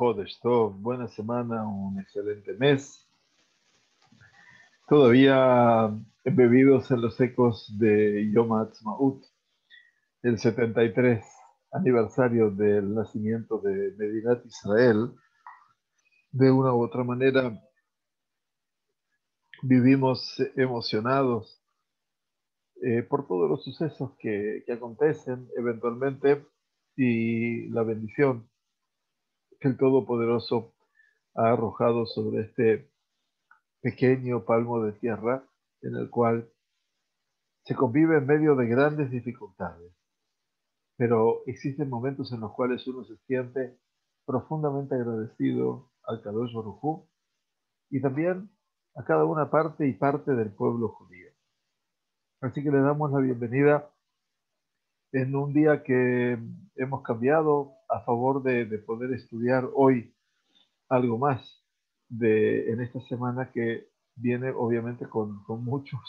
Jodesh Tov, buena semana, un excelente mes. Todavía bebidos en los ecos de Yom Ha'atzmaut, el 73 aniversario del nacimiento de Medidat Israel. De una u otra manera vivimos emocionados por todos los sucesos que acontecen eventualmente y la bendición que el Todopoderoso ha arrojado sobre este pequeño palmo de tierra en el cual se convive en medio de grandes dificultades, pero existen momentos en los cuales uno se siente profundamente agradecido al Kadosh Baruj Hu y también a cada una parte y parte del pueblo judío. Así que le damos la bienvenida en un día que hemos cambiado a favor de poder estudiar hoy algo más en esta semana que viene obviamente con muchos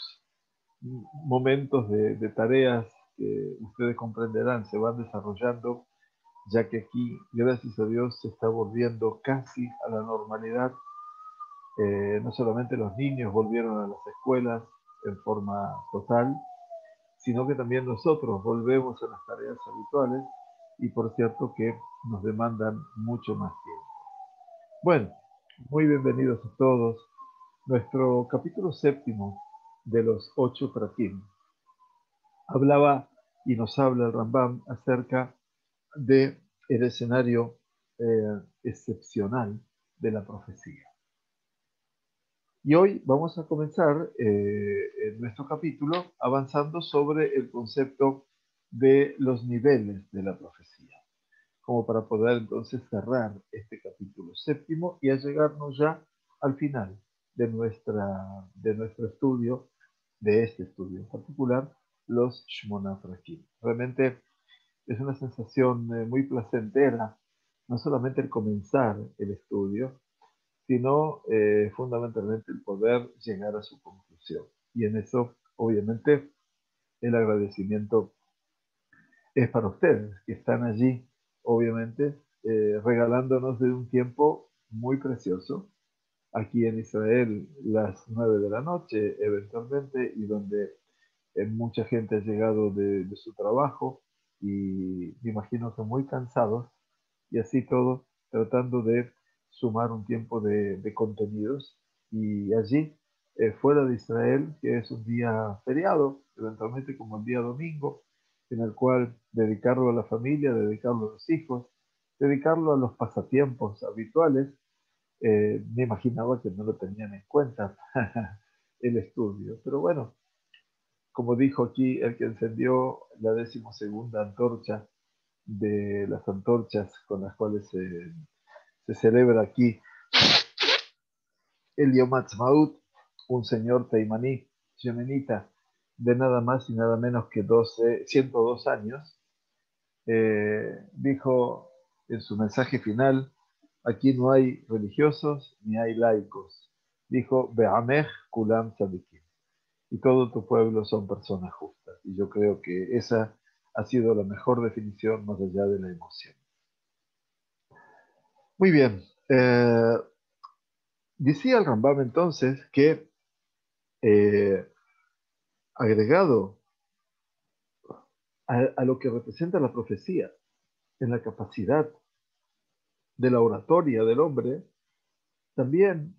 momentos de tareas que ustedes comprenderán, se van desarrollando, ya que aquí, gracias a Dios, se está volviendo casi a la normalidad. No solamente los niños volvieron a las escuelas en forma total, sino que también nosotros volvemos a las tareas habituales y por cierto que nos demandan mucho más tiempo. Bueno, muy bienvenidos a todos. Nuestro capítulo séptimo de los 8 Prakim hablaba y nos habla el Rambam acerca de el escenario excepcional de la profecía. Y hoy vamos a comenzar en nuestro capítulo avanzando sobre el concepto de los niveles de la profecía, como para poder entonces cerrar este capítulo séptimo y allegarnos ya al final de nuestro estudio, de este estudio en particular, los Shmona Prakim. Realmente es una sensación muy placentera, no solamente el comenzar el estudio, sino fundamentalmente el poder llegar a su conclusión. Y en eso, obviamente, el agradecimiento es para ustedes, que están allí, obviamente, regalándonos de un tiempo muy precioso, aquí en Israel, las 9 de la noche, eventualmente, y donde mucha gente ha llegado de su trabajo y me imagino que muy cansados y así todo tratando de sumar un tiempo de contenidos y allí fuera de Israel, que es un día feriado, eventualmente como el día domingo, en el cual dedicarlo a la familia, dedicarlo a los hijos, dedicarlo a los pasatiempos habituales, me imaginaba que no lo tenían en cuenta el estudio, pero bueno, como dijo aquí el que encendió la 12ª antorcha de las antorchas con las cuales se celebra aquí el Yom Ha'atzmaut, un señor teimaní, yemenita, de nada más y nada menos que 102 años, dijo en su mensaje final, aquí no hay religiosos ni hay laicos. Dijo, Be'amech kulam tzadikim. Y todo tu pueblo son personas justas. Y yo creo que esa ha sido la mejor definición más allá de la emoción. Muy bien. Decía el Rambam entonces que eh, agregado a lo que representa la profecía en la capacidad de la oratoria del hombre, también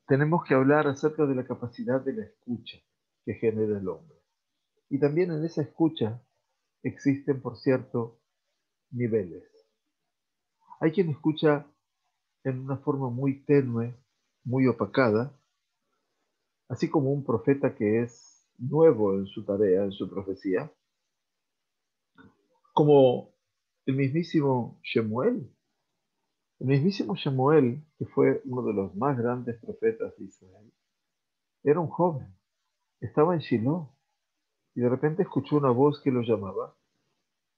tenemos que hablar acerca de la capacidad de la escucha que genera el hombre. Y también en esa escucha existen, por cierto, niveles. Hay quien escucha en una forma muy tenue, muy opacada, así como un profeta que es nuevo en su tarea, en su profecía, como el mismísimo Shemuel. El mismísimo Shemuel, que fue uno de los más grandes profetas de Israel, era un joven, estaba en Shiloh y de repente escuchó una voz que lo llamaba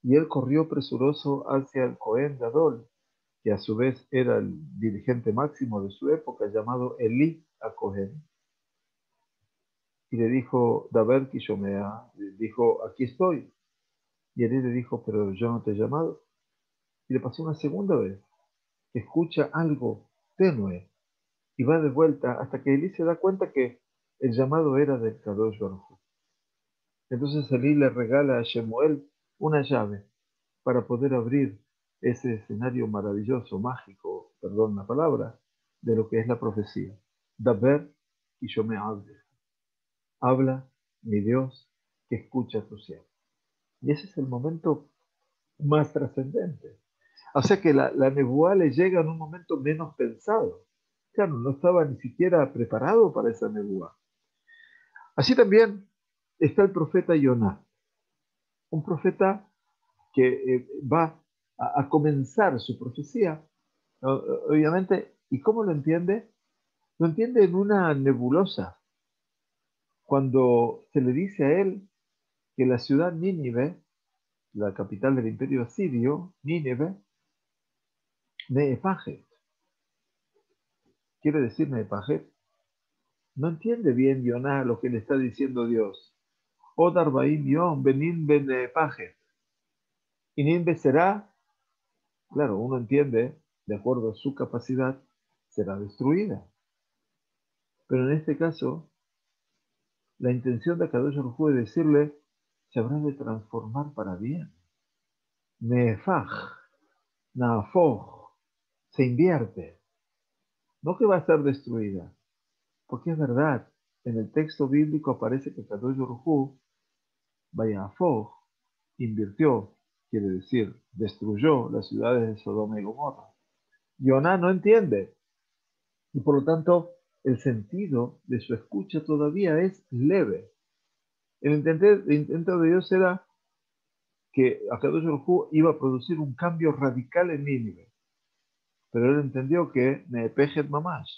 y él corrió presuroso hacia el Cohen Gadol, que a su vez era el dirigente máximo de su época, llamado Elí a Cohen, y le dijo, Daber Kishomea, le dijo, aquí estoy. Y Elí le dijo, pero yo no te he llamado. Y le pasó una segunda vez, escucha algo tenue y va de vuelta hasta que Elí se da cuenta que el llamado era del Kadosh Baruj Hu. Entonces Elí le regala a Shemuel una llave para poder abrir ese escenario maravilloso, mágico, perdón la palabra, de lo que es la profecía. Daber y yo me hable. Habla, mi Dios, que escucha tu siervo. Y ese es el momento más trascendente. O sea que la nebuá le llega en un momento menos pensado. Claro, no estaba ni siquiera preparado para esa nebuá. Así también está el profeta Yoná, un profeta que va a comenzar su profecía, obviamente. ¿Y cómo lo entiende? Lo entiende en una nebulosa, cuando se le dice a él que la ciudad Nínive, la capital del imperio asirio, Nínive, Neepajet, quiere decir Neepajet. No entiende bien Yoná lo que le está diciendo Dios. Odar Baim Yom, Benin Ben Neepajet. Y Nínive será, claro, uno entiende, de acuerdo a su capacidad, será destruida. Pero en este caso, la intención de Akadosh Baruj Hu es decirle, se habrá de transformar para bien. Nefaj, Nafoj, se invierte. No que va a ser destruida, porque es verdad, en el texto bíblico aparece que Akadosh Baruj Hu, Vayafoj, invirtió, quiere decir, destruyó las ciudades de Sodoma y Gomorra. Yoná no entiende, y por lo tanto el sentido de su escucha todavía es leve. El intento de Dios era que Akadosh Baruj Hu iba a producir un cambio radical en Nínive, pero él entendió que Nepejet Mamash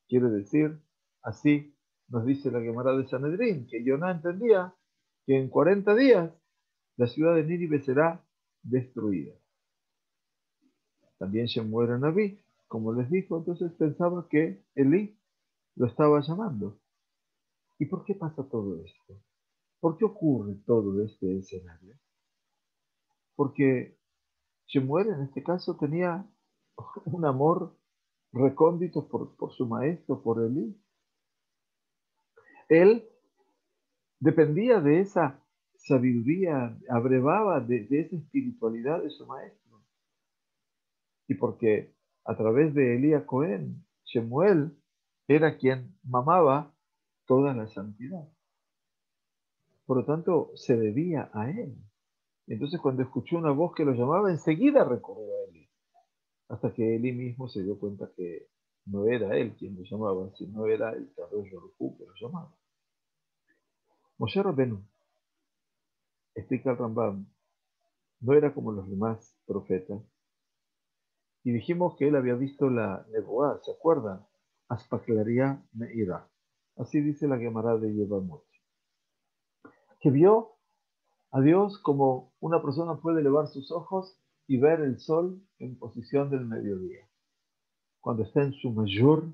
quiere decir, así nos dice la Gemara de Sanedrín, que Yoná entendía que en 40 días la ciudad de Nínive será destruida. También Shemuel Naví, como les dijo, entonces pensaba que Elí lo estaba llamando. ¿Y por qué pasa todo esto? ¿Por qué ocurre todo este escenario? Porque Shemuel en este caso tenía un amor recóndito por su maestro, por Elí. Él dependía de esa sabiduría, abrevaba de esa espiritualidad de su maestro. Y porque a través de Elías Cohen, Shemuel era quien mamaba toda la santidad. Por lo tanto, se debía a él. Entonces, cuando escuchó una voz que lo llamaba, enseguida recordó a Elí. Hasta que Elí mismo se dio cuenta que no era él quien lo llamaba, sino era el Kadosh Baruj Hu que lo llamaba. Moshe Rabbeinu, explica el Rambam, no era como los demás profetas. Y dijimos que él había visto la Nebuá, ¿se acuerdan? Aspaklaria Meira. Así dice la Gemara de Yevamot. Que vio a Dios como una persona puede elevar sus ojos y ver el sol en posición del mediodía. Cuando está en su mayor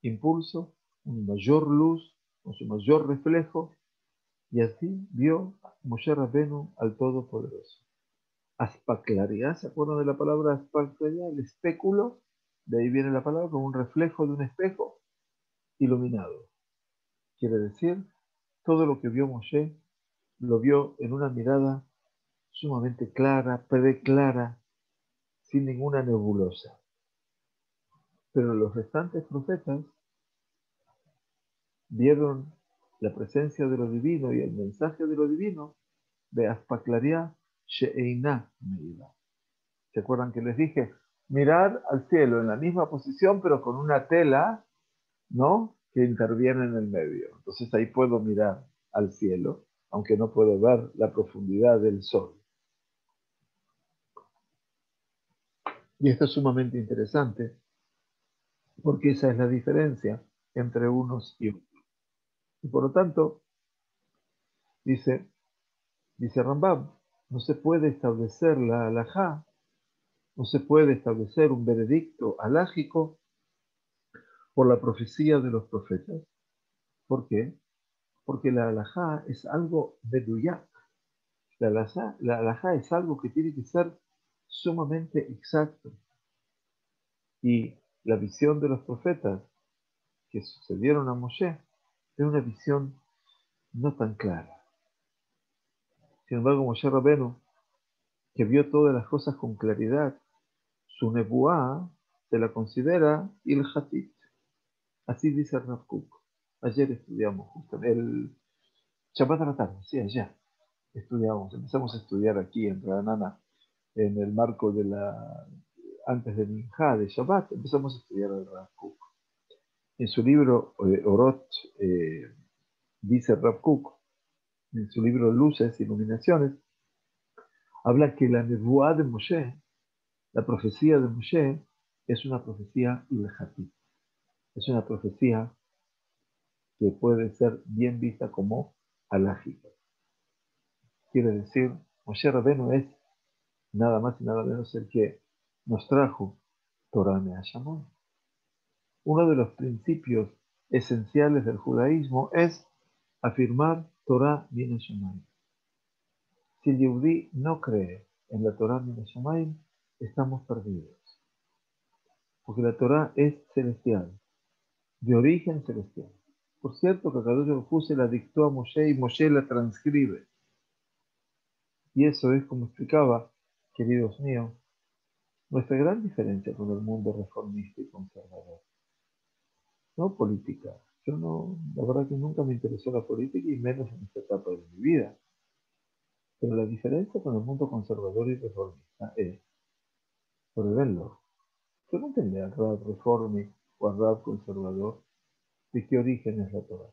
impulso, en mayor luz, con su mayor reflejo, y así vio Moshe Rabbeinu al Todopoderoso. Aspaklaria, ¿se acuerdan de la palabra aspaklaria? El espéculo, de ahí viene la palabra, como un reflejo de un espejo iluminado. Quiere decir, todo lo que vio Moshe, lo vio en una mirada sumamente clara, preclara, sin ninguna nebulosa. Pero los restantes profetas vieron la presencia de lo divino y el mensaje de lo divino de Aspaklaria She'einá Meida. ¿Se acuerdan que les dije? Mirar al cielo en la misma posición, pero con una tela, ¿no?, que interviene en el medio. Entonces ahí puedo mirar al cielo, aunque no puedo ver la profundidad del sol. Y esto es sumamente interesante, porque esa es la diferencia entre unos y otros. Y por lo tanto, dice Rambam, no se puede establecer la halajá, no se puede establecer un veredicto halágico por la profecía de los profetas. ¿Por qué? Porque la halajá es algo meduyak. La halajá es algo que tiene que ser sumamente exacto. Y la visión de los profetas que sucedieron a Moshe era una visión no tan clara. Sin embargo, Moshe Rabenu, que vio todas las cosas con claridad, su nebuá se la considera ilhatit. Así dice el Rav Kook. Ayer estudiamos justo el Shabbat a la tarde, sí, ayer empezamos a estudiar aquí en Ranana, en el marco de antes de Minjá, de Shabbat, empezamos a estudiar el Rav Kook. En su libro Orot, dice Rav Kook, en su libro Luces, Iluminaciones, habla que la nebuá de Moshe, la profecía de Moshe, es una profecía ilhatit. Es una profecía que puede ser bien vista como halágica. Quiere decir, Moshe Rabenu es nada más y nada menos el que nos trajo Torah Me'ashamon. Uno de los principios esenciales del judaísmo es afirmar Torah Me'ashamon. Si el Yehudí no cree en la Torah Me'ashamon, estamos perdidos. Porque la Torah es celestial, de origen celestial. Por cierto, que Kadosh Baruj Hu se la dictó a Moshe y Moshe la transcribe. Y eso es, como explicaba, queridos míos, nuestra gran diferencia con el mundo reformista y conservador. No política. Yo no, la verdad que nunca me interesó la política y menos en esta etapa de mi vida. Pero la diferencia con el mundo conservador y reformista es, por verlo, yo no entendía al Rab reformi o al Rab conservador de qué origen es la Torah.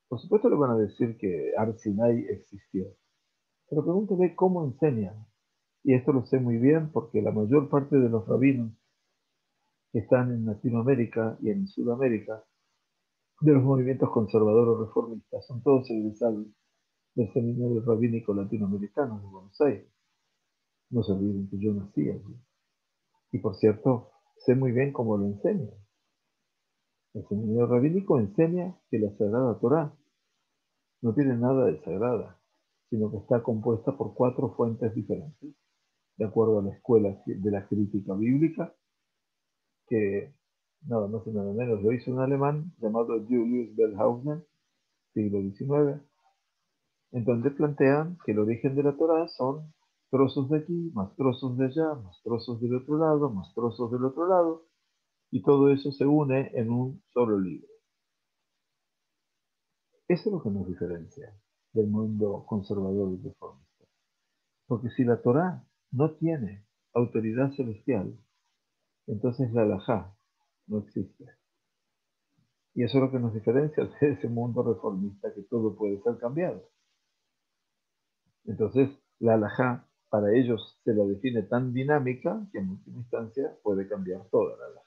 Por supuesto le van a decir que Ar Sinai existió, pero pregúntele cómo enseñan. Y esto lo sé muy bien porque la mayor parte de los rabinos que están en Latinoamérica y en Sudamérica, de los movimientos conservadores reformistas, son todos egresados del Seminario Rabínico Latinoamericano de Buenos Aires. No se olviden que yo nací allí. Y por cierto, sé muy bien cómo lo enseña. El Seminario Rabínico enseña que la Sagrada Torá no tiene nada de sagrada, sino que está compuesta por 4 fuentes diferentes, de acuerdo a la escuela de la crítica bíblica, que nada más y nada menos lo hizo un alemán llamado Julius Wellhausen, siglo XIX, en donde plantean que el origen de la Torá son trozos de aquí, más trozos de allá, más trozos del otro lado, más trozos del otro lado, y todo eso se une en un solo libro. Eso es lo que nos diferencia del mundo conservador y reformista. Porque si la Torá no tiene autoridad celestial, entonces la halajá no existe. Y eso es lo que nos diferencia de ese mundo reformista que todo puede ser cambiado. Entonces, la halajá para ellos se la define tan dinámica que en última instancia puede cambiar toda la halajá.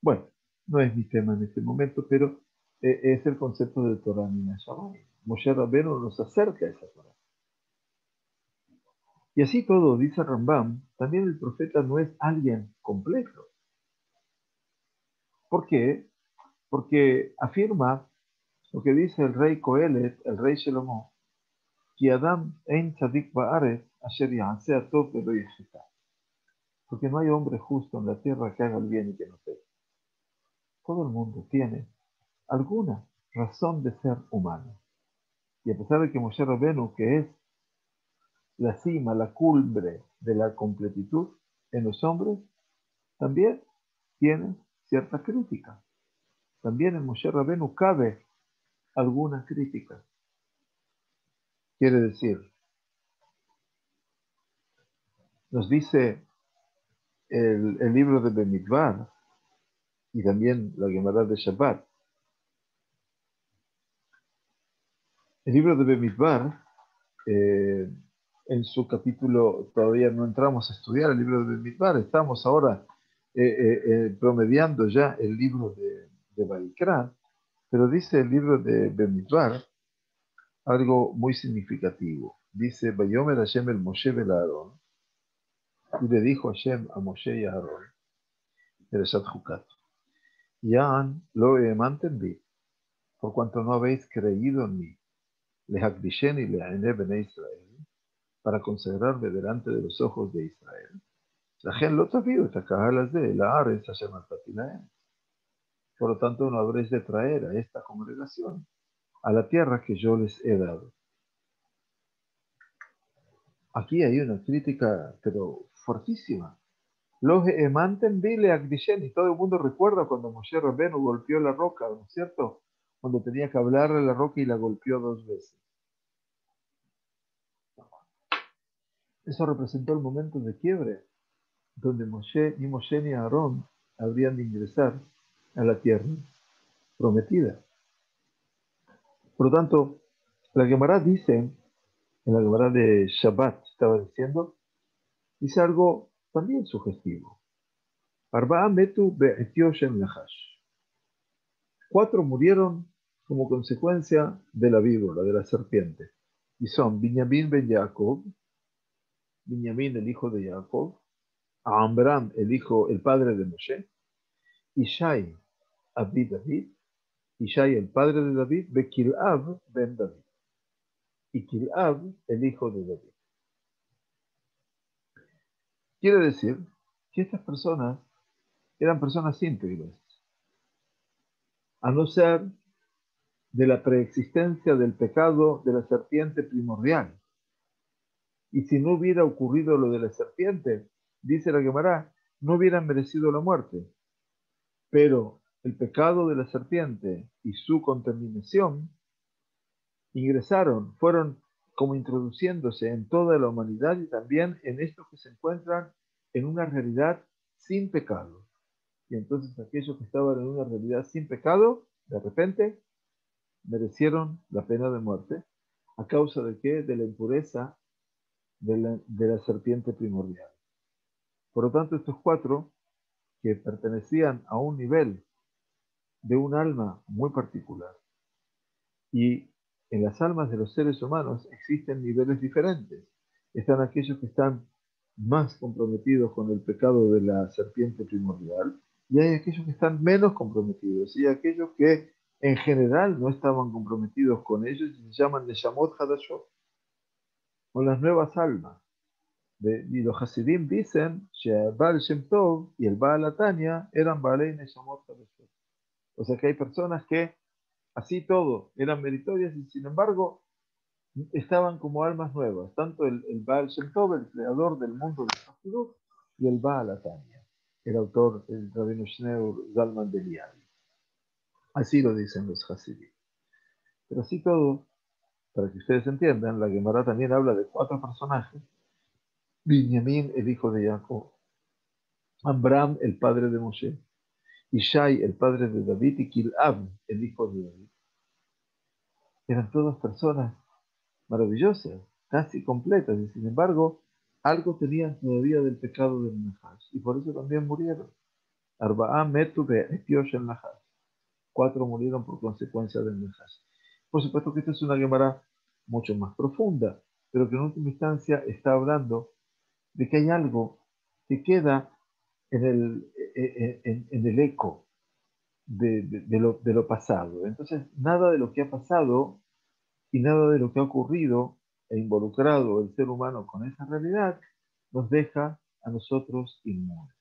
Bueno, no es mi tema en este momento, pero es el concepto de Torah Minashamay. Moshe Rabbeinu nos acerca a esa Torah. Y así todo, dice Rambam, también el profeta no es alguien complejo. ¿Por qué? Porque afirma lo que dice el rey Coelet, el rey Shelomo, que Adam en tzadik ba'aretz asher ya'aseh tov velo yecheta. Porque no hay hombre justo en la tierra que haga el bien y que no peque. Todo el mundo tiene alguna razón de ser humano. Y a pesar de que Moshe Rabenu, que es la cima, la cumbre de la completitud en los hombres, también tiene cierta crítica. También en Moshe Rabenu cabe alguna crítica. Quiere decir, nos dice el libro de Bemidbar y también la Gemara de Shabbat. El libro de Bemidbar, en su capítulo, todavía no entramos a estudiar el libro de Bemidbar, estamos ahora promediando ya el libro de Vaikra, pero dice el libro de Bemidbar algo muy significativo. Dice, Vayomer Hashem el Moshe bel Aarón, y le dijo Hashem a Moshe y a Aarón, Perashat Jucat, Yan lo emanten bi, por cuanto no habéis creído en mí, le hakdishen y le aene bene Israel, para consagrarme delante de los ojos de Israel. לכן לא תביאו את הקהל הזה אל הארץ אשר נתתי להם. Por lo tanto, no habréis de traer a esta congregación a la tierra que yo les he dado. Aquí hay una crítica, pero fortísima. Los emanten bile agdishen, y todo el mundo recuerda cuando Moshe Rabbeinu golpeó la roca, ¿no es cierto? Cuando tenía que hablarle a la roca y la golpeó 2 veces. Eso representó el momento de quiebre, donde ni Moshe ni Aarón habrían de ingresar a la tierra prometida. Por lo tanto, la Gemara dice, en la Gemara de Shabbat estaba diciendo, dice algo también sugestivo. Arba'a metu be'etio shem nahash. 4 murieron como consecuencia de la víbora, de la serpiente. Y son Binyamin ben Jacob, Binyamin el hijo de Jacob, Amram el padre de Moshe, Ishai Abi David, Ishai el padre de David, Bekilab ben David, y Kilab el hijo de David. Quiere decir que estas personas eran personas íntegras, a no ser de la preexistencia del pecado de la serpiente primordial. Y si no hubiera ocurrido lo de la serpiente, dice la Gemara, no hubieran merecido la muerte. Pero el pecado de la serpiente y su contaminación ingresaron, fueron como introduciéndose en toda la humanidad y también en estos que se encuentran en una realidad sin pecado. Y entonces aquellos que estaban en una realidad sin pecado, de repente, merecieron la pena de muerte. ¿A causa de qué? De la impureza de la serpiente primordial. Por lo tanto, estos 4 que pertenecían a un nivel de un alma muy particular, y en las almas de los seres humanos existen niveles diferentes. Están aquellos que están más comprometidos con el pecado de la serpiente primordial, y hay aquellos que están menos comprometidos, y aquellos que en general no estaban comprometidos con ellos y se llaman Neshamot Hadashot, o las nuevas almas. Y los Hasidim dicen que el Baal Shem Tov y el Baal Atania eran Baalei Neshamot Hadashot. O sea que hay personas que así todo eran meritorias y sin embargo estaban como almas nuevas, tanto el Baal Shem Tov, el creador del mundo de Hasidut, y el Baal Atania, el autor, el Rabino Shneur Zalman de Liadi. Así lo dicen los Hasidim. Pero así todo, para que ustedes entiendan, la Gemara también habla de 4 personajes: Binyamin, el hijo de Jacob; Amram, el padre de Moshe; Ishai, el padre de David; y Kilab, el hijo de David. Eran todas personas maravillosas, casi completas, y sin embargo, algo tenían todavía del pecado del Nahash, y por eso también murieron. Arba'a metu be'etiosh el Nahash. 4 murieron por consecuencia del Nahash. Por supuesto que esta es una Gemara mucho más profunda, pero que en última instancia está hablando de que hay algo que queda en el eco de lo pasado. Entonces, nada de lo que ha pasado y nada de lo que ha ocurrido e involucrado el ser humano con esa realidad nos deja a nosotros inmunes.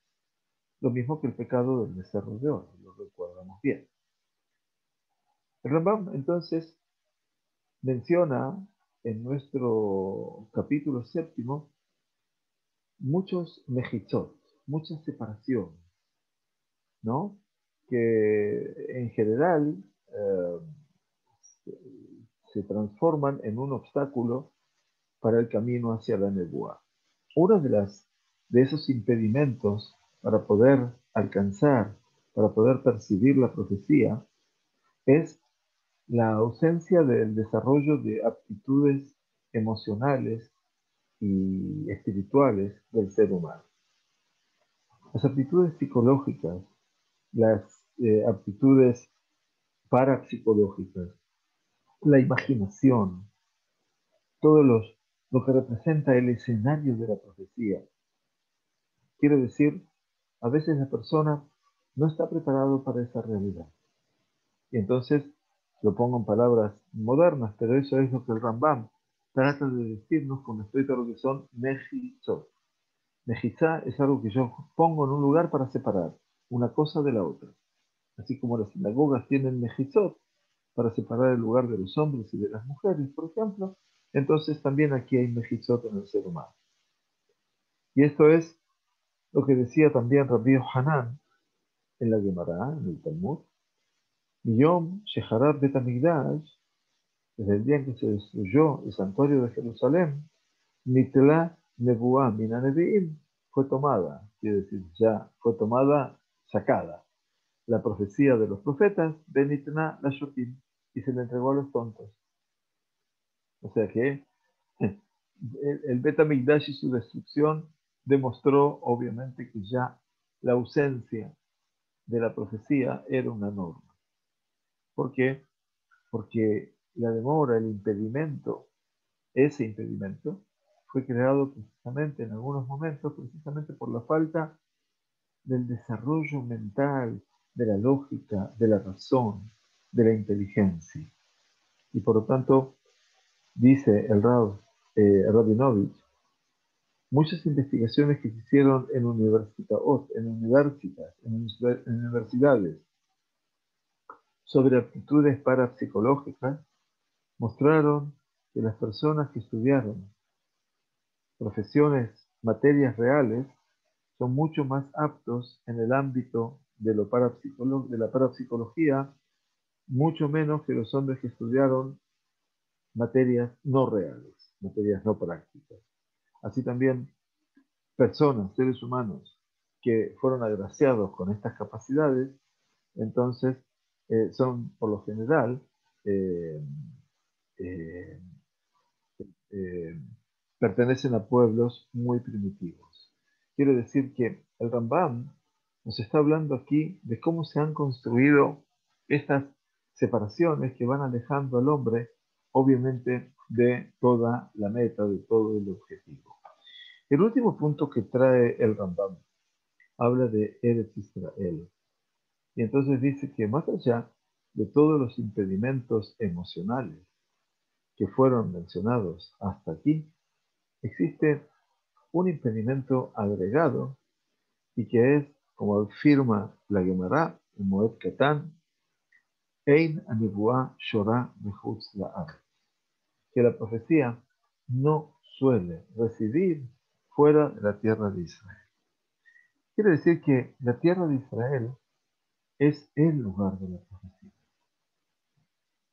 Lo mismo que el pecado del becerro de oro, lo recordamos bien. El Rambam entonces menciona en nuestro capítulo 7 muchos mejitzot, muchas separaciones, ¿no? Que en general se transforman en un obstáculo para el camino hacia la nebuá. Uno de esos impedimentos para poder alcanzar, para poder percibir la profecía, es la ausencia del desarrollo de aptitudes emocionales y espirituales del ser humano. Las aptitudes psicológicas, las aptitudes parapsicológicas, la imaginación, lo que representa el escenario de la profecía. Quiere decir, a veces la persona no está preparado para esa realidad. Y entonces, lo pongo en palabras modernas, pero eso es lo que el Rambam trata de decirnos con respecto a lo que son mejitzot. Mejizá es algo que yo pongo en un lugar para separar una cosa de la otra. Así como las sinagogas tienen mejizot para separar el lugar de los hombres y de las mujeres, por ejemplo, entonces también aquí hay mejizot en el ser humano. Y esto es lo que decía también Rabbi Hanan en la Gemara, en el Talmud. Yom Sheharab Bet Hamikdash, desde el día en que se destruyó el santuario de Jerusalén, Nitla Nebuah Mina Nevi'im, fue tomada, quiere decir, ya fue tomada, sacada, la profecía de los profetas, Benitna la Shotim, y se le entregó a los tontos. O sea que el Bet Hamikdash y su destrucción demostró, obviamente, que ya la ausencia de la profecía era una norma. ¿Por qué? Porque la demora, el impedimento, ese impedimento, fue creado precisamente en algunos momentos, precisamente por la falta del desarrollo mental, de la lógica, de la razón, de la inteligencia. Y por lo tanto, dice el Rabinovich, muchas investigaciones que se hicieron en universidades, sobre aptitudes parapsicológicas, mostraron que las personas que estudiaron profesiones, materias reales, son mucho más aptos en el ámbito de la parapsicología, mucho menos que los hombres que estudiaron materias no reales, materias no prácticas. Así también, personas, seres humanos, que fueron agraciados con estas capacidades, entonces son, por lo general, eh, eh, eh, pertenecen a pueblos muy primitivos. Quiere decir que el Rambam nos está hablando aquí de cómo se han construido estas separaciones que van alejando al hombre, obviamente, de toda la meta, de todo el objetivo. El último punto que trae el Rambam habla de Eretz Israel. Y entonces dice que más allá de todos los impedimentos emocionales que fueron mencionados hasta aquí, existe un impedimento agregado y que es, como afirma la Gemara, en Moed Katan, Ein Anibuah Shorah Mechutz La'aretz, que la profecía no suele residir fuera de la tierra de Israel. Quiere decir que la tierra de Israel es el lugar de la profecía.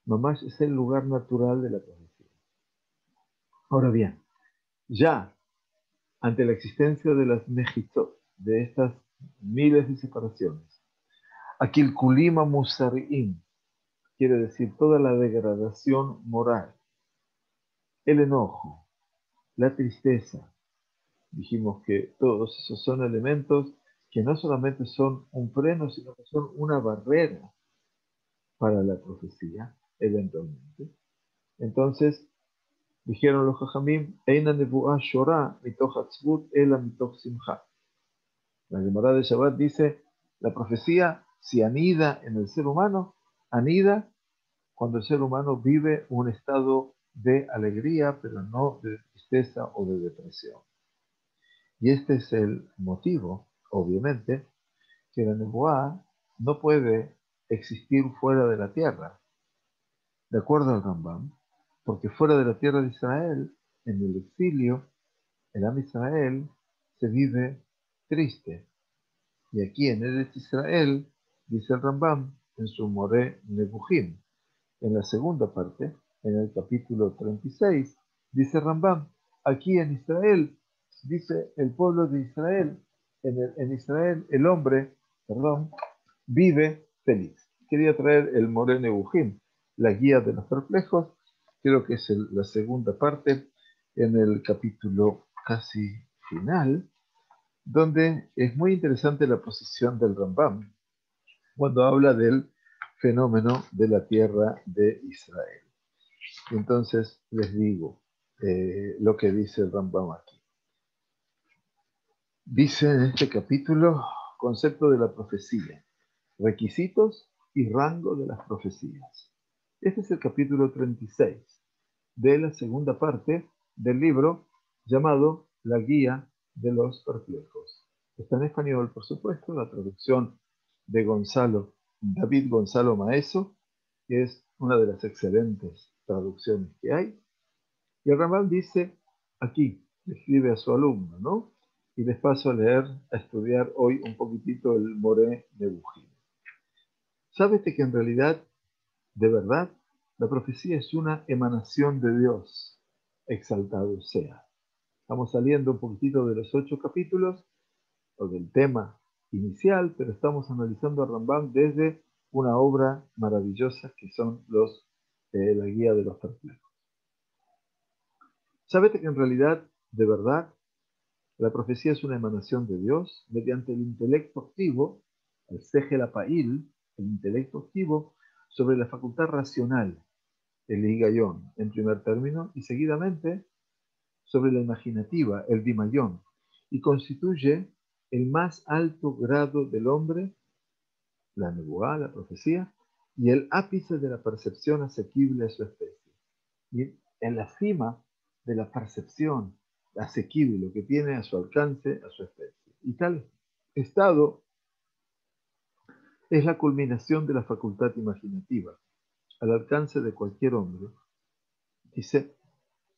Mamash es el lugar natural de la profecía. Ahora bien, ya ante la existencia de las mejitzot, de estas miles de separaciones, aquí el kulima musari'im, quiere decir toda la degradación moral, el enojo, la tristeza. Dijimos que todos esos son elementos que no solamente son un freno, sino que son una barrera para la profecía, eventualmente. Entonces, dijeron los Jajamim, Eina nebuah shorah mitoch atzvut ela mitoch simcha. La Gemara de Shabbat dice, la profecía, si anida en el ser humano, anida cuando el ser humano vive un estado de alegría, pero no de tristeza o de depresión. Y este es el motivo, obviamente, que la nebuá no puede existir fuera de la tierra, de acuerdo al Rambam, porque fuera de la tierra de Israel, en el exilio, el Am Israel se vive triste. Y aquí en Eretz Israel, dice el Rambam, en su Moré Nebuchim, en la segunda parte, en el capítulo 36, dice Rambam, aquí en Israel, dice el pueblo de Israel, en Israel el hombre, vive feliz. Quería traer el Moré Nebuchim, la guía de los perplejos, creo que es la segunda parte, en el capítulo casi final, donde es muy interesante la posición del Rambam cuando habla del fenómeno de la tierra de Israel. Entonces les digo lo que dice el Rambam aquí. Dice en este capítulo concepto de la profecía, requisitos y rango de las profecías. Este es el capítulo 36 de la segunda parte del libro llamado La Guía de los perplejos. Está en español, por supuesto, la traducción de David Gonzalo Maeso, que es una de las excelentes traducciones que hay. Y el Rambam dice aquí, le escribe a su alumno, ¿no? Y les paso a leer, a estudiar hoy un poquitito el Moré Nebuchim. Sábete que en realidad, de verdad, la profecía es una emanación de Dios, exaltado sea. Estamos saliendo un poquitito de los 8 capítulos, o del tema inicial, pero estamos analizando a Rambam desde una obra maravillosa que son la guía de los perplejos. Sábete que en realidad, de verdad, la profecía es una emanación de Dios mediante el intelecto activo, el Segel Apail, el intelecto activo, sobre la facultad racional, el Higayón, en primer término, y seguidamente sobre la imaginativa, el Dimayón, y constituye el más alto grado del hombre, la nebuá, la profecía, y el ápice de la percepción asequible a su especie. Y en la cima de la percepción asequible, lo que tiene a su alcance, a su especie. Y tal estado es la culminación de la facultad imaginativa, al alcance de cualquier hombre. Dice,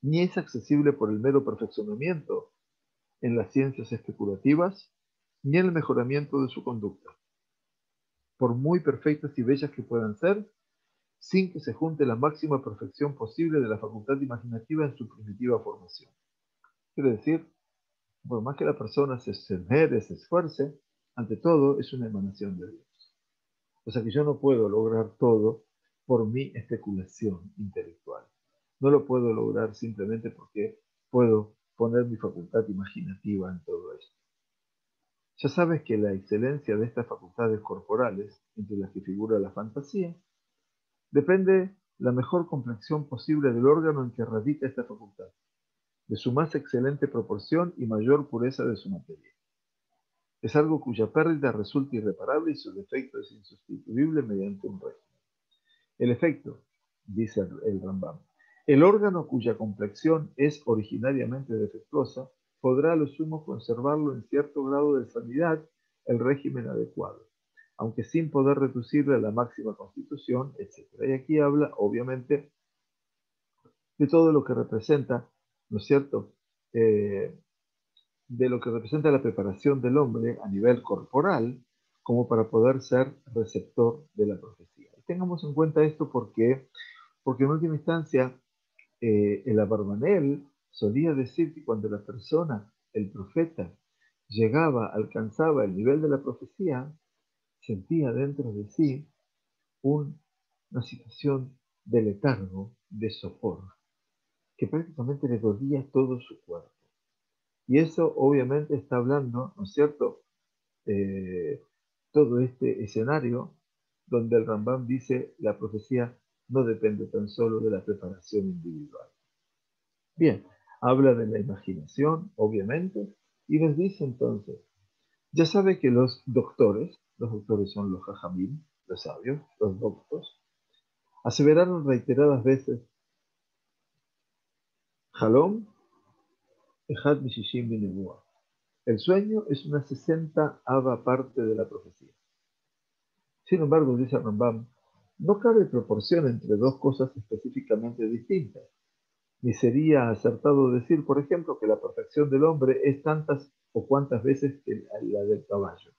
ni es accesible por el mero perfeccionamiento en las ciencias especulativas, ni en el mejoramiento de su conducta, por muy perfectas y bellas que puedan ser, sin que se junte la máxima perfección posible de la facultad imaginativa en su primitiva formación. Quiere decir, por más que la persona se esmere, se esfuerce, ante todo es una emanación de Dios. O sea que yo no puedo lograr todo por mi especulación intelectual. No lo puedo lograr simplemente porque puedo poner mi facultad imaginativa en todo esto. Ya sabes que la excelencia de estas facultades corporales, entre las que figura la fantasía, depende la mejor complexión posible del órgano en que radica esta facultad, de su más excelente proporción y mayor pureza de su materia. Es algo cuya pérdida resulta irreparable y su defecto es insustituible mediante un régimen. El efecto, dice el Rambam, el órgano cuya complexión es originariamente defectuosa podrá a lo sumo conservarlo en cierto grado de sanidad el régimen adecuado, aunque sin poder reducirle a la máxima constitución, etc. Y aquí habla, obviamente, de todo lo que representa, ¿no es cierto?, de lo que representa la preparación del hombre a nivel corporal como para poder ser receptor de la profecía. Tengamos en cuenta esto porque en última instancia el Abarbanel solía decir que cuando la persona, el profeta, llegaba, alcanzaba el nivel de la profecía, sentía dentro de sí una situación de letargo, de sopor, que prácticamente le dolía todo su cuerpo. Y eso obviamente está hablando, ¿no es cierto?, eh, todo este escenario donde el Rambam dice la profecía no depende tan solo de la preparación individual. Bien, habla de la imaginación, obviamente, y nos dice entonces, ya sabe que los doctores son los jajamim, los sabios, los doctos, aseveraron reiteradas veces, Halom, Ejad Mishishim Binebua. El sueño es una 60ava parte de la profecía. Sin embargo, dice Rambam, no cabe proporción entre dos cosas específicamente distintas. Ni sería acertado decir, por ejemplo, que la perfección del hombre es tantas o cuantas veces que la del caballo.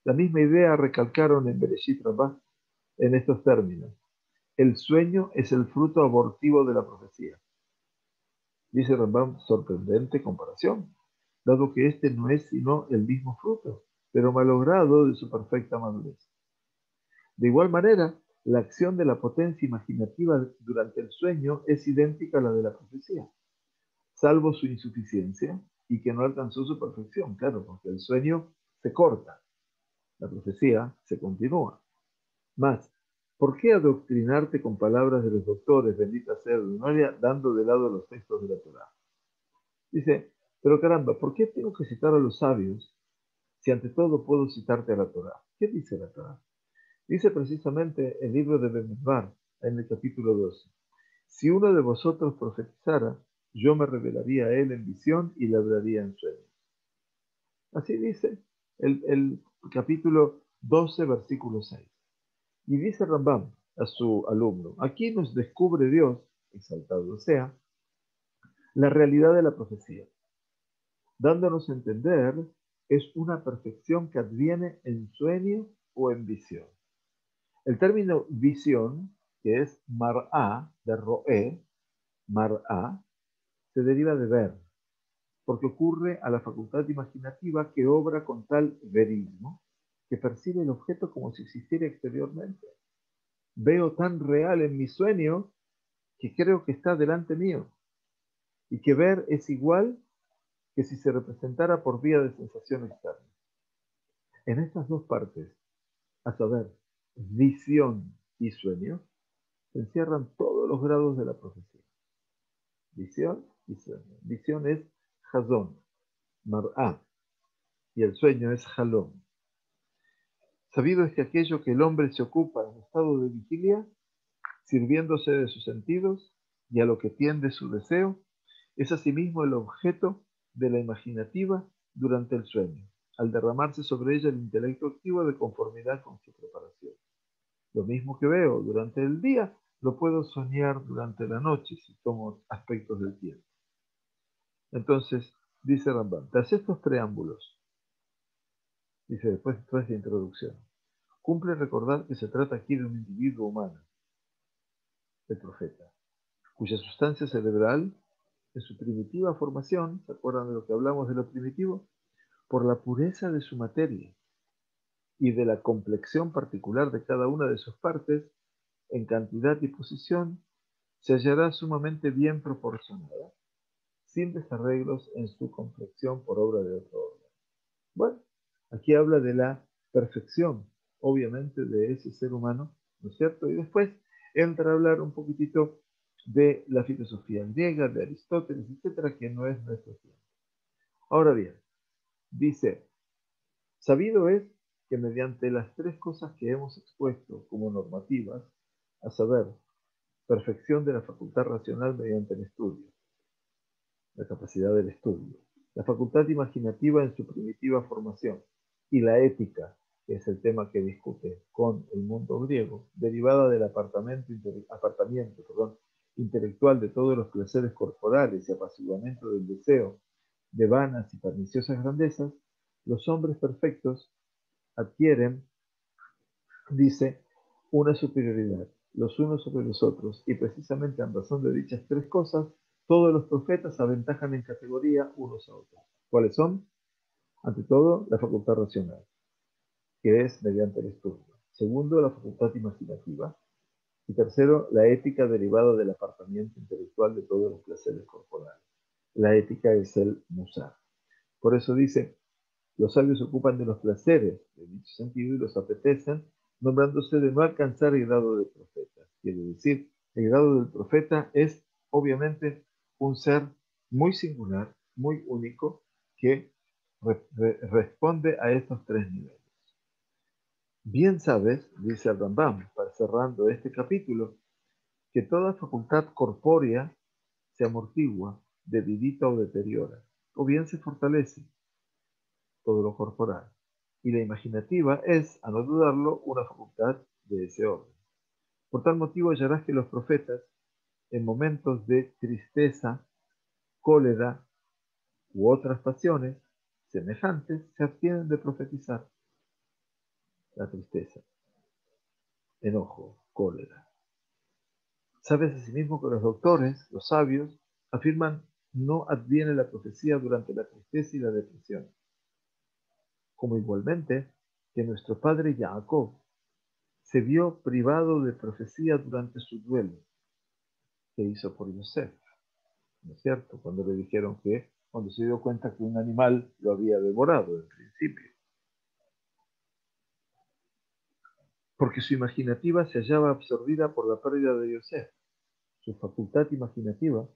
La misma idea recalcaron en Bereshit Rabbah en estos términos. El sueño es el fruto abortivo de la profecía. Dice Rambam, sorprendente comparación, dado que este no es sino el mismo fruto, pero malogrado de su perfecta madurez. De igual manera, la acción de la potencia imaginativa durante el sueño es idéntica a la de la profecía, salvo su insuficiencia y que no alcanzó su perfección, claro, porque el sueño se corta, la profecía se continúa. Más, ¿por qué adoctrinarte con palabras de los doctores, bendita sea la memoria, dando de lado los textos de la Torá? Dice, pero caramba, ¿por qué tengo que citar a los sabios si ante todo puedo citarte a la Torá? ¿Qué dice la Torá? Dice precisamente el libro de Bemidbar, en el capítulo 12. Si uno de vosotros profetizara, yo me revelaría a él en visión y le hablaría en sueño. Así dice el capítulo 12, versículo 6. Y dice Rambam a su alumno, aquí nos descubre Dios, exaltado sea, la realidad de la profecía, dándonos a entender es una perfección que adviene en sueño o en visión. El término visión, que es mar'a, de ro'é, mar'a, se deriva de ver, porque ocurre a la facultad imaginativa que obra con tal verismo que percibe el objeto como si existiera exteriormente. Veo tan real en mi sueño que creo que está delante mío, y que ver es igual que si se representara por vía de sensación externa. En estas dos partes, a saber, visión y sueño, se encierran todos los grados de la profecía. Visión y sueño. Visión es Hazón, Mar'a, y el sueño es Halom. Sabido es que aquello que el hombre se ocupa en estado de vigilia, sirviéndose de sus sentidos y a lo que tiende su deseo, es asimismo el objeto de la imaginativa durante el sueño, al derramarse sobre ella el intelecto activo de conformidad con su preparación. Lo mismo que veo durante el día, lo puedo soñar durante la noche si tomo aspectos del tiempo. Entonces, dice Rambam, tras estos preámbulos, dice después de introducción, cumple recordar que se trata aquí de un individuo humano, el profeta, cuya sustancia cerebral, en su primitiva formación, ¿se acuerdan de lo que hablamos de lo primitivo? Por la pureza de su materia y de la complexión particular de cada una de sus partes, en cantidad y posición, se hallará sumamente bien proporcionada, sin desarreglos en su complexión por obra de otro orden. Bueno, aquí habla de la perfección, obviamente, de ese ser humano, ¿no es cierto? Y después entra a hablar un poquitito de la filosofía griega, de Aristóteles, etcétera, que no es nuestro tiempo. Ahora bien, dice, sabido es que mediante las tres cosas que hemos expuesto como normativas, a saber, perfección de la facultad racional mediante el estudio, la capacidad del estudio, la facultad imaginativa en su primitiva formación y la ética, que es el tema que discute con el mundo griego, derivada del apartamiento intelectual de todos los placeres corporales y apaciguamiento del deseo de vanas y perniciosas grandezas, los hombres perfectos adquieren, dice, una superioridad los unos sobre los otros, y precisamente en razón de dichas tres cosas, todos los profetas aventajan en categoría unos a otros. ¿Cuáles son? Ante todo, la facultad racional, que es mediante el estudio. Segundo, la facultad imaginativa. Y tercero, la ética derivada del apartamiento intelectual de todos los placeres corporales. La ética es el musar. Por eso dice, los sabios se ocupan de los placeres de dicho sentido y los apetecen, nombrándose de no alcanzar el grado de profeta. Quiere decir, el grado del profeta es obviamente un ser muy singular, muy único, que responde a estos tres niveles. Bien sabes, dice el Rambam, para cerrando este capítulo, que toda facultad corpórea se amortigua, debilita o deteriora, o bien se fortalece, todo lo corporal. Y la imaginativa es, a no dudarlo, una facultad de ese orden. Por tal motivo hallarás que los profetas, en momentos de tristeza, cólera u otras pasiones semejantes, se abstienen de profetizar. La tristeza, enojo, cólera. Sabes asimismo que los doctores, los sabios, afirman no adviene la profecía durante la tristeza y la depresión. Como igualmente que nuestro padre Jacob se vio privado de profecía durante su duelo que hizo por Yosef, ¿no es cierto? Cuando le dijeron que, cuando se dio cuenta que un animal lo había devorado en principio, porque su imaginativa se hallaba absorbida por la pérdida de Yosef. Su facultad imaginativa,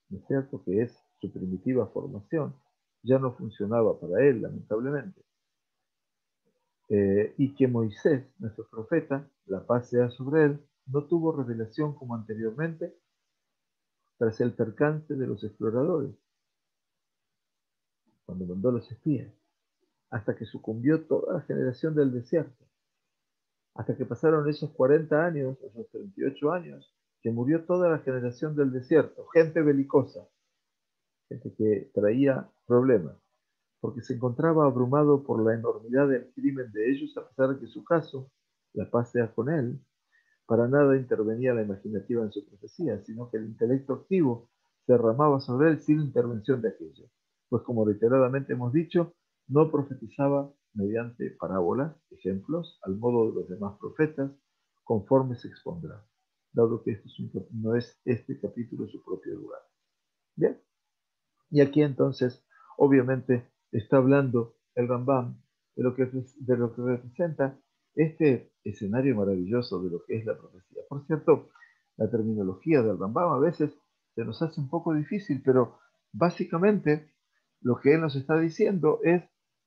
¿no es cierto? Que es su primitiva formación, ya no funcionaba para él, lamentablemente. Y que Moisés, nuestro profeta, la paz sea sobre él, no tuvo revelación como anteriormente tras el percance de los exploradores, cuando mandó los espías. hasta que sucumbió toda la generación del desierto, hasta que pasaron esos 40 años, esos 38 años, que murió toda la generación del desierto, gente belicosa, gente que traía problemas, porque se encontraba abrumado por la enormidad del crimen de ellos, a pesar de que su caso, la paz sea con él, para nada intervenía la imaginativa en su profecía, sino que el intelecto activo se derramaba sobre él sin intervención de aquello. Pues como reiteradamente hemos dicho, no profetizaba mediante parábolas, ejemplos, al modo de los demás profetas, conforme se expondrá, dado que no es este capítulo su propio lugar. Bien, y aquí entonces, obviamente, está hablando el Rambam de lo que representa este escenario maravilloso de lo que es la profecía. Por cierto, la terminología del Rambam a veces se nos hace un poco difícil, pero básicamente lo que él nos está diciendo es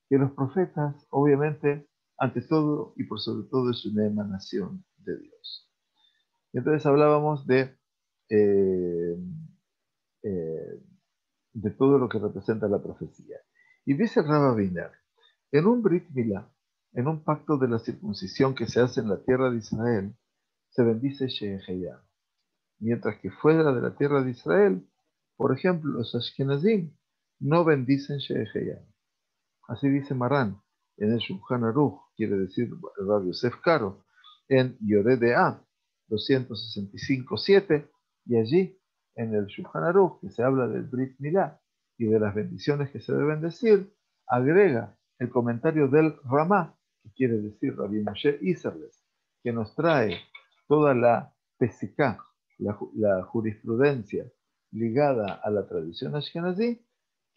que los profetas, obviamente, ante todo y por sobre todo, es una emanación de Dios. Entonces hablábamos eh, eh, de todo lo que representa la profecía. Y dice Rabba Wiener, en un Brit Milá, en un pacto de la circuncisión que se hace en la tierra de Israel, se bendice Sheheyam. Mientras que fuera de la tierra de Israel, por ejemplo, los Ashkenazim no bendicen Sheheyam. Así dice Marán en el Shulchan Aruch, quiere decir Rabbi Yosef Karo, en Yored A 265.7, y allí en el Shulchan Aruch, que se habla del Brit Milá y de las bendiciones que se deben decir, agrega el comentario del Ramá, que quiere decir Rabbi Moshe Isserles, que nos trae toda la pesiká, la jurisprudencia ligada a la tradición ashkenazí,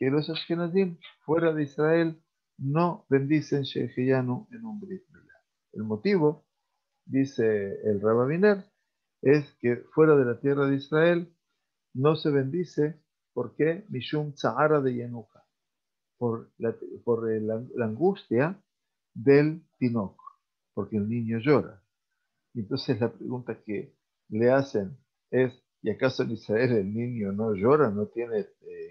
que los ashkenazim fuera de Israel no bendicen Sheheyanu en un Brit Milá. El motivo, dice el Rabba Wiener, es que fuera de la tierra de Israel no se bendice. ¿Por qué? Mishum Tzahara de Yenuka, por la angustia del Tinok, porque el niño llora. Y entonces la pregunta que le hacen es, ¿y acaso en Israel el niño no llora, no tiene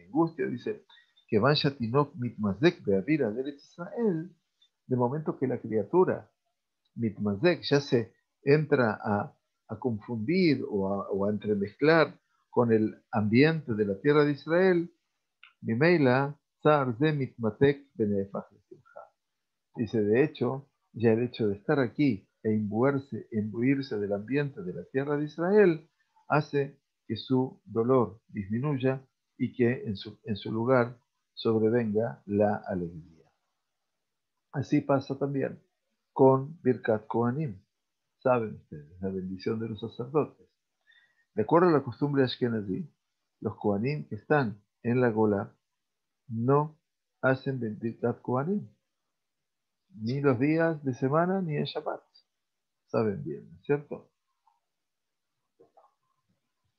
angustia? Dice, que vaya Tinok mitmazek beavira de Israel, de momento que la criatura mitmazek ya se entra a confundir o a entremezclar con el ambiente de la tierra de Israel, Mimeila, Zar ze mitmatek benefaj. Dice, de hecho, ya el hecho de estar aquí e imbuirse del ambiente de la tierra de Israel hace que su dolor disminuya y que en su lugar sobrevenga la alegría. Así pasa también con Birkat Kohanim. Saben ustedes, la bendición de los sacerdotes. De acuerdo a la costumbre ashkenazí, los Kohanim que están en la Gola no hacen Birkat Kohanim, ni los días de semana ni en Shabbat. Saben bien, ¿no es cierto?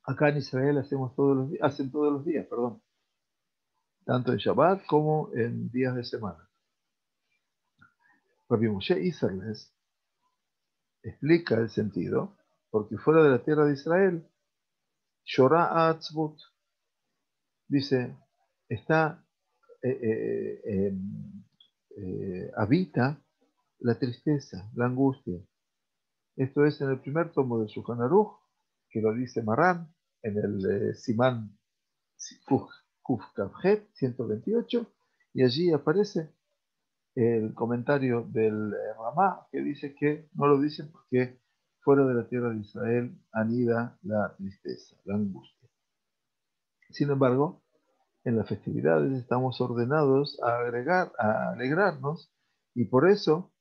Acá en Israel hacen todos los días, perdón, tanto en Shabbat como en días de semana. Rabbi Moshe Isserles explica el sentido, porque fuera de la tierra de Israel, Shorah Atzvut, dice, está, habita la tristeza, la angustia. Esto es en el primer tomo del Shulchan Aruch, que lo dice Marán, en el Simán Kuf Kafhet 128, y allí aparece el comentario del Ramá, que dice que no lo dicen porque fuera de la tierra de Israel anida la tristeza, la angustia. Sin embargo, en las festividades estamos ordenados a alegrarnos, y por eso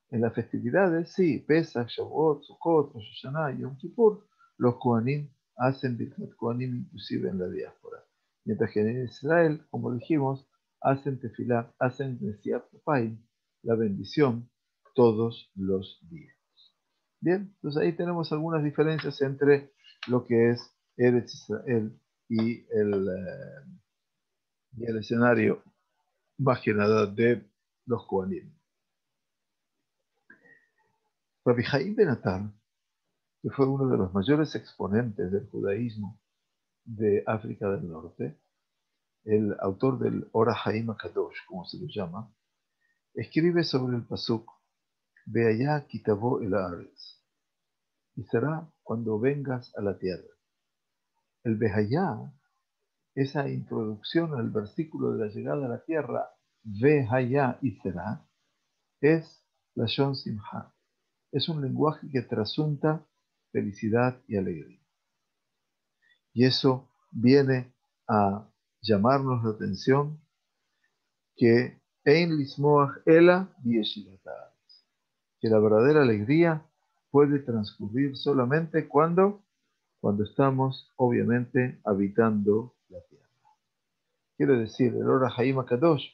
en las festividades, sí, Pesach, Shavuot, Sukkot, Rosh Hashanah y Yom Kippur, los Kohanim hacen Birkat Kohanim inclusive en la diáspora. Mientras que en Israel, como dijimos, hacen Tefilá, hacen Nesiat Kopayim, la bendición, todos los días. Bien, entonces ahí tenemos algunas diferencias entre lo que es Eretz Israel y el escenario más que nada de los Kohanim. Rabbi Haim Ben Atar, que fue uno de los mayores exponentes del judaísmo de África del Norte, el autor del Ora Haim HaKadosh, como se lo llama, Escribe sobre el pasuk, ve allá, quitabó el Ares, y será cuando vengas a la tierra. El Behayá, esa introducción al versículo de la llegada a la tierra, Behayá y será, es la Shon Simha. Es un lenguaje que trasunta felicidad y alegría. Y eso viene a llamarnos la atención que Ein Lismoach Ela Bieshivatah, que la verdadera alegría puede transcurrir solamente cuando estamos, obviamente, habitando la tierra. Quiere decir, el Ora Haim Kadosh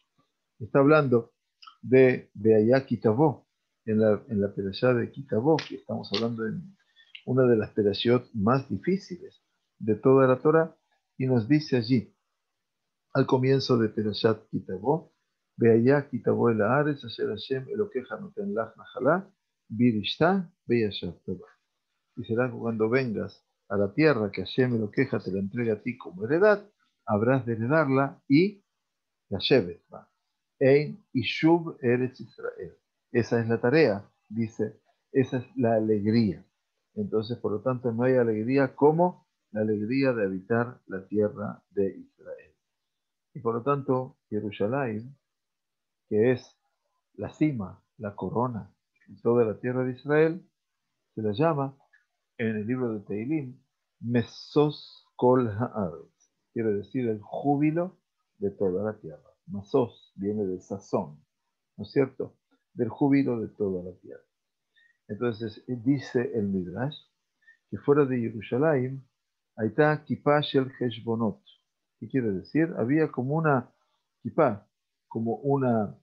está hablando de Beayá Kitabó, en la perashá de Kitabó, que estamos hablando de una de las perashot más difíciles de toda la Torah, y nos dice allí, al comienzo de Perashat Kitabó, Beayá Kitabó el Haaretz, Asher Hashem Elokeja Noten Lach Najalá, Birishta Beyashav Tobá. Y será cuando vengas a la tierra que Hashem Elokeja te la entrega a ti como heredad, habrás de heredarla y la lleves. Ein Ishuv Eretz Israel. Esa es la tarea, dice, esa es la alegría. Entonces, por lo tanto, no hay alegría como la alegría de habitar la tierra de Israel. Y por lo tanto, Jerusalén, que es la cima, la corona de toda la tierra de Israel, se la llama en el libro de Teilim Mesos Kol Haaretz. Quiere decir el júbilo de toda la tierra. Mesos viene de sazón, ¿no es cierto? Del júbilo de toda la tierra. Entonces dice el Midrash que fuera de Jerusalén, ahí está Kippah Shel Heshbonot. ¿Qué quiere decir? Había como una kippah, como una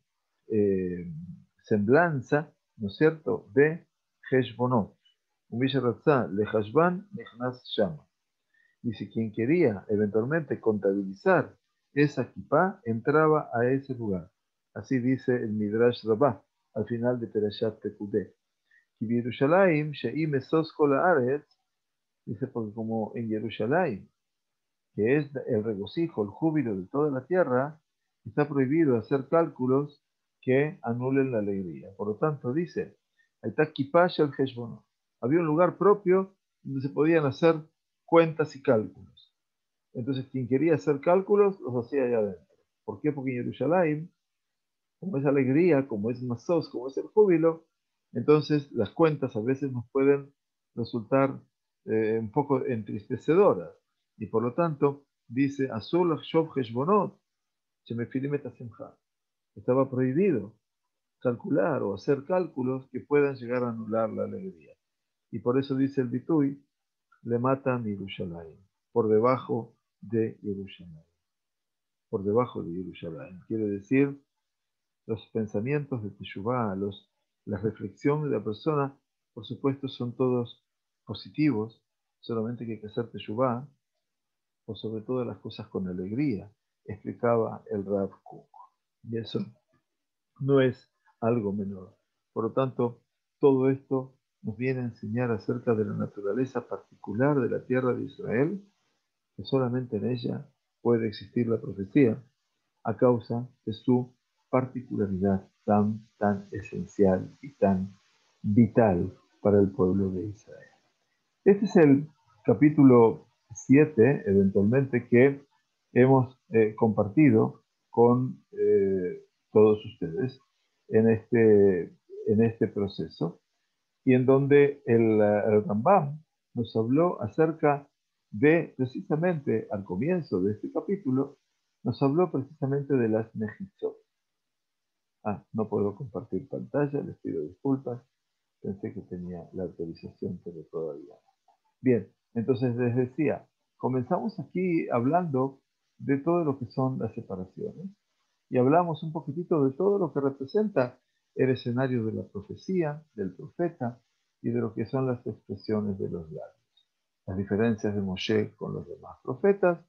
semblanza, ¿no es cierto?, de Heshbonot. Le Hashban Nichnas Shama. Dice, quien quería eventualmente contabilizar esa kippah, entraba a ese lugar. Así dice el Midrash Rabbah, al final de Perashat Pekudeh. Y Yerushalayim, She'im Esos Kol Haaretz, dice, porque como en Jerusalén, que es el regocijo, el júbilo de toda la tierra, está prohibido hacer cálculos que anulen la alegría. Por lo tanto, dice, ahí está Kipash el Heshbonot. Había un lugar propio donde se podían hacer cuentas y cálculos. Entonces, quien quería hacer cálculos, los hacía allá adentro. ¿Por qué? Porque en Jerusalén, como es alegría, como es masos, como es el júbilo, entonces las cuentas a veces nos pueden resultar un poco entristecedoras. Y por lo tanto, dice, Azul Shov Heshbonot, estaba prohibido calcular o hacer cálculos que puedan llegar a anular la alegría. Y por eso dice el Bituy, le matan Yerushalayim, por debajo de Jerusalén. Por debajo de Jerusalén. Quiere decir, los pensamientos de Teshuvah, las reflexiones de la persona, por supuesto, son todos positivos, solamente que hay que hacer Teshuvah, por sobre todas las cosas con alegría, explicaba el Rav Kook. Y eso no es algo menor. Por lo tanto, todo esto nos viene a enseñar acerca de la naturaleza particular de la tierra de Israel, que solamente en ella puede existir la profecía, a causa de su particularidad tan esencial y tan vital para el pueblo de Israel. Este es el capítulo 7, eventualmente, que hemos compartido con todos ustedes en este proceso, y en donde el Rambam nos habló acerca de, precisamente al comienzo de este capítulo, nos habló precisamente de las Mejizot. No puedo compartir pantalla, les pido disculpas, pensé que tenía la autorización, pero todavía no. Bien, entonces les decía, comenzamos aquí hablando de todo lo que son las separaciones y hablamos un poquitito de todo lo que representa el escenario de la profecía, del profeta y de lo que son las expresiones de los labios. Las diferencias de Moshe con los demás profetas,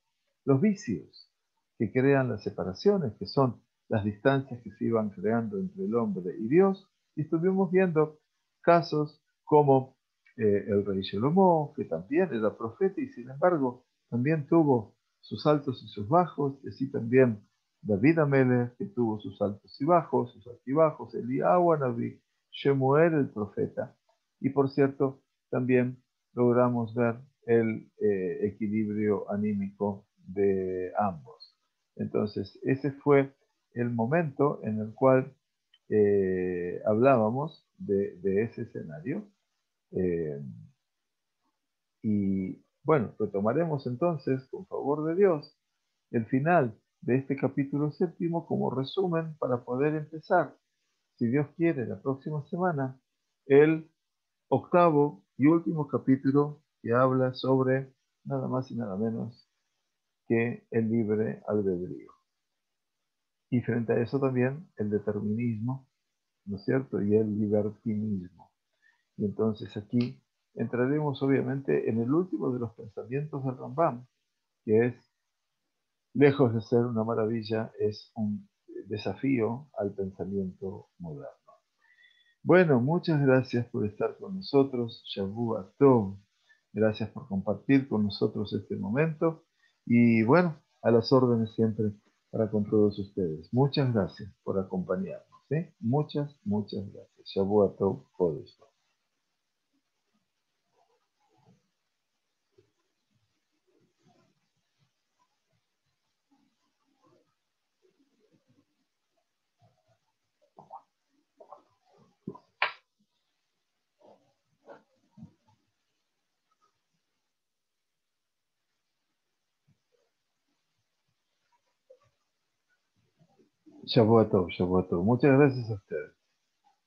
los vicios que crean las separaciones, que son las distancias que se iban creando entre el hombre y Dios, y estuvimos viendo casos como el rey Salomón, que también era profeta y sin embargo también tuvo sus altos y sus bajos, y así también David Amelech, que tuvo sus altos y bajos, sus altibajos, Eliyahu Naví, Shemuel el profeta. Y por cierto, también logramos ver el equilibrio anímico de ambos. Entonces, ese fue el momento en el cual hablábamos de ese escenario. Eh, y bueno, retomaremos entonces, con favor de Dios, el final de este capítulo séptimo como resumen para poder empezar, si Dios quiere, la próxima semana, el octavo y último capítulo que habla sobre nada más y nada menos que el libre albedrío. Y frente a eso también el determinismo, ¿no es cierto? Y el libertinismo. Y entonces aquí entraremos obviamente en el último de los pensamientos del Rambam, que es, lejos de ser una maravilla, es un desafío al pensamiento moderno. Bueno, muchas gracias por estar con nosotros, Shavua Tov. Gracias por compartir con nosotros este momento. Y bueno, a las órdenes siempre para con todos ustedes. Muchas gracias por acompañarnos. ¿Sí? Muchas gracias. Shavua Tov, Jodesh. Shavua Tov, Shavua Tov. Muchas gracias a ustedes.